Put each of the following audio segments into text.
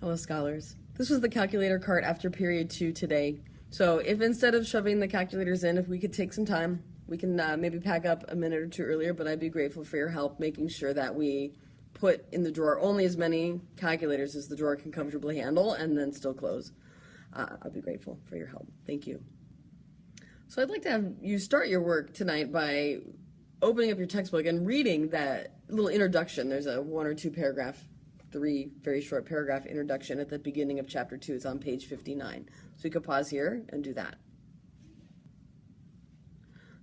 Hello, scholars. This was the calculator cart after period 2 today. So if instead of shoving the calculators in, if we could take some time, we can maybe pack up a minute or two earlier, but I'd be grateful for your help making sure that we put in the drawer only as many calculators as the drawer can comfortably handle and then still close. I'll be grateful for your help. Thank you. So I'd like to have you start your work tonight by opening up your textbook and reading that little introduction. There's a 1 or 2 paragraph, 3 very short paragraph introduction at the beginning of chapter 2. It's on page 59. So you could pause here and do that.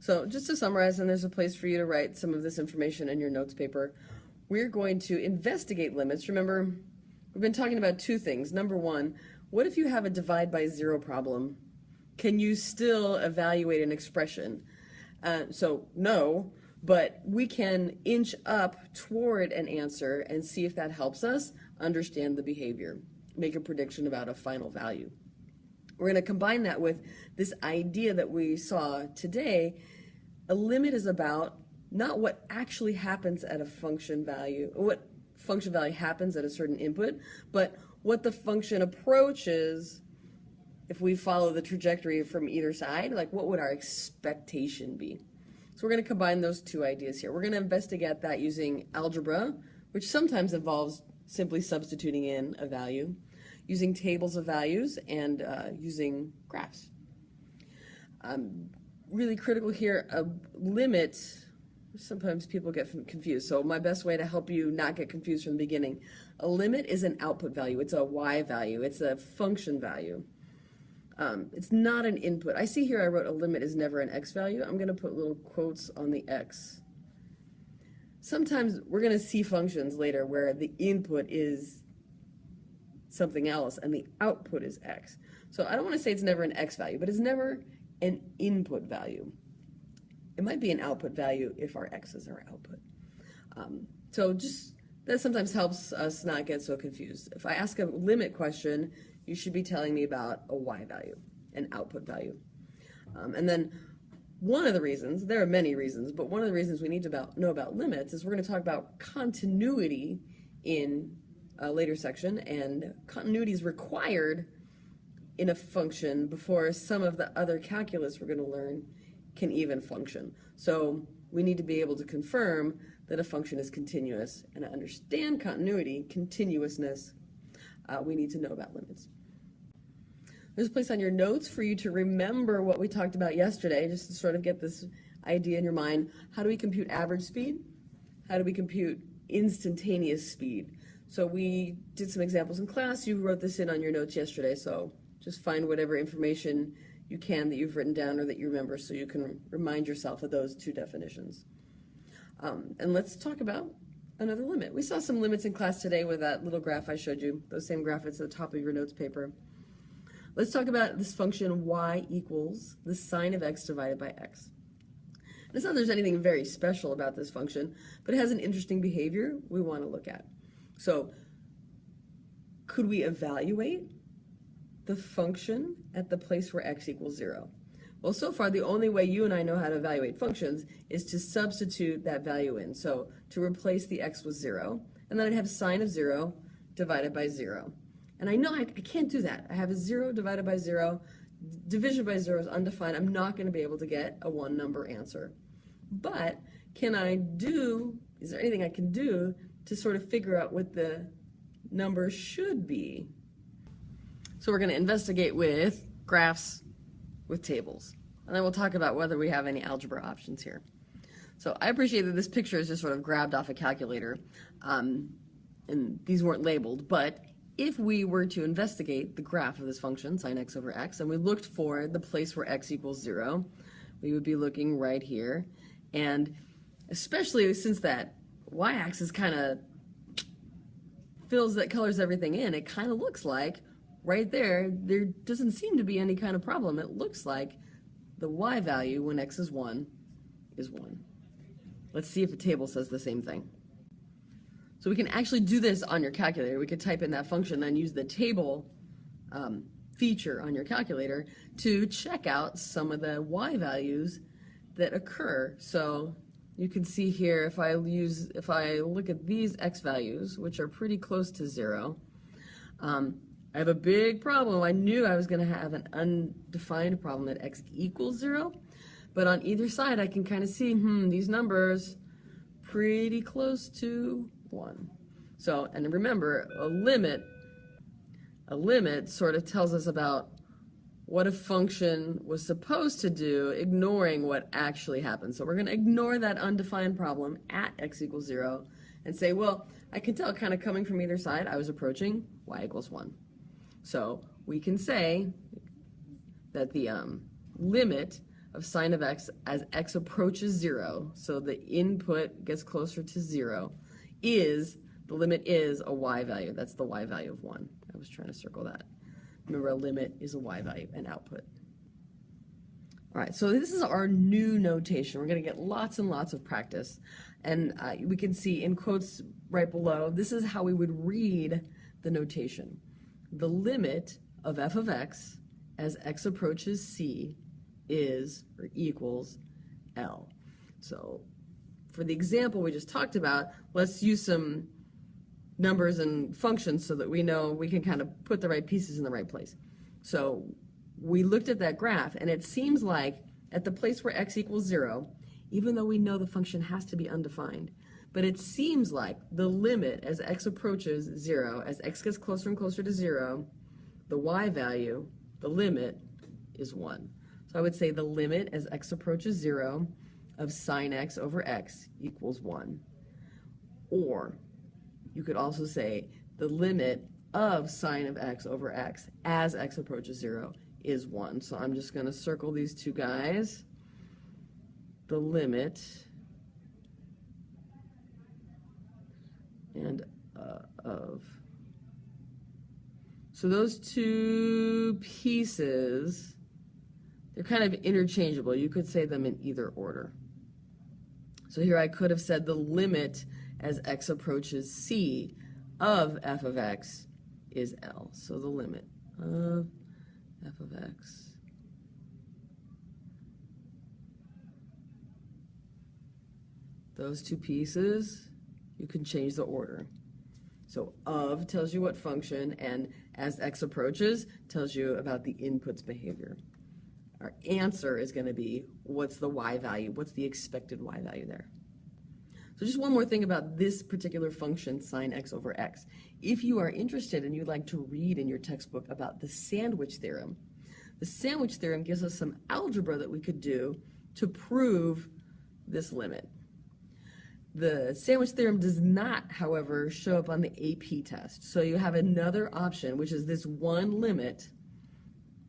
So just to summarize, and there's a place for you to write some of this information in your notes paper, we're going to investigate limits. Remember, we've been talking about 2 things. Number 1, what if you have a divide by 0 problem? Can you still evaluate an expression? So no, but we can inch up toward an answer and see if that helps us understand the behavior, make a prediction about a final value. We're going to combine that with this idea that we saw today. A limit is about not what actually happens at a function value, or what function value happens at a certain input, but what the function approaches if we follow the trajectory from either side. Like, what would our expectation be? So we're going to combine those 2 ideas here. We're going to investigate that using algebra, which sometimes involves simply substituting in a value, using tables of values, and using graphs. Really critical here, a limit, sometimes people get confused. So my best way to help you not get confused from the beginning, a limit is an output value. It's a y value. It's a function value. It's not an input. I see here I wrote a limit is never an x value. I'm going to put little quotes on the x. Sometimes we're going to see functions later where the input is something else and the output is x. So I don't want to say it's never an x value, but it's never an input value. It might be an output value if our x is our output. So just that sometimes helps us not get so confused. If I ask a limit question, you should be telling me about a y value, an output value. And then one of the reasons, there are many reasons, but one of the reasons we need to know about limits is we're going to talk about continuity in a later section, and continuity is required in a function before some of the other calculus we're going to learn can even function. So we need to be able to confirm that a function is continuous, and to understand continuity, continuousness, we need to know about limits. There's a place on your notes for you to remember what we talked about yesterday, just to sort of get this idea in your mind. How do we compute average speed? How do we compute instantaneous speed? So we did some examples in class. You wrote this in on your notes yesterday, so just find whatever information you can that you've written down or that you remember so you can remind yourself of those 2 definitions. And let's talk about another limit. We saw some limits in class today with that little graph I showed you, those same graphics at the top of your notes paper. Let's talk about this function y equals the sine of x divided by x. It's not that there's anything very special about this function, but it has an interesting behavior we want to look at. So could we evaluate the function at the place where x equals 0? Well, so far, the only way you and I know how to evaluate functions is to substitute that value in. So to replace the x with 0, and then I'd have sine of 0 divided by 0. And I know I can't do that. I have a 0 divided by 0. Division by 0 is undefined. I'm not going to be able to get a 1-number answer. But is there anything I can do to sort of figure out what the number should be? So we're going to investigate with graphs, with tables. And then we'll talk about whether we have any algebra options here. So I appreciate that this picture is just sort of grabbed off a calculator, and these weren't labeled, but if we were to investigate the graph of this function, sine x over x, and we looked for the place where x equals 0, we would be looking right here. And especially since that y-axis kind of colors everything in, it kind of looks like right there doesn't seem to be any kind of problem. It looks like the y value when x is 1 is 1. Let's see if the table says the same thing. So we can actually do this on your calculator. We could type in that function, then use the table feature on your calculator to check out some of the y values that occur. So you can see here, if I look at these x values, which are pretty close to 0, I have a big problem. I knew I was going to have an undefined problem at x equals 0, but on either side I can kind of see, these numbers pretty close to 1. So, and remember, a limit sort of tells us about what a function was supposed to do, ignoring what actually happened. So we're going to ignore that undefined problem at x equals 0 and say, well, I can tell kind of coming from either side, I was approaching y equals 1. So we can say that the limit of sine of x as x approaches 0, so the input gets closer to 0, is, the limit is a y value. That's the y value of 1. I was trying to circle that. Remember, a limit is a y value, an output. All right, so this is our new notation. We're going to get lots and lots of practice. And we can see in quotes right below, this is how we would read the notation. The limit of f of x as x approaches c is or equals L. So for the example we just talked about, let's use some numbers and functions so that we know we can kind of put the right pieces in the right place. So we looked at that graph, and it seems like at the place where x equals 0, even though we know the function has to be undefined, but it seems like the limit as x approaches 0, as x gets closer and closer to 0, the y value, the limit, is 1. So I would say the limit as x approaches 0 of sine x over x equals 1. Or you could also say the limit of sine of x over x as x approaches 0 is 1. So I'm just going to circle these two guys. The limit and of. So those two pieces, they're kind of interchangeable. You could say them in either order. So here I could have said the limit as x approaches c of f of x is L. So the limit of f of x those two pieces, you can change the order. So of tells you what function, and as x approaches tells you about the input's behavior. Our answer is going to be, what's the y value? What's the expected y value there? So just one more thing about this particular function, sine x over x. If you are interested and you'd like to read in your textbook about the sandwich theorem, the sandwich theorem gives us some algebra that we could do to prove this limit. The sandwich theorem does not, however, show up on the AP test. So you have another option, which is this one limit,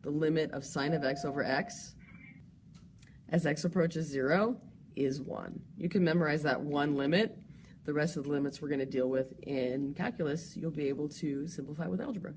the limit of sine of x over x as x approaches 0 is 1. You can memorize that one limit. The rest of the limits we're going to deal with in calculus, you'll be able to simplify with algebra.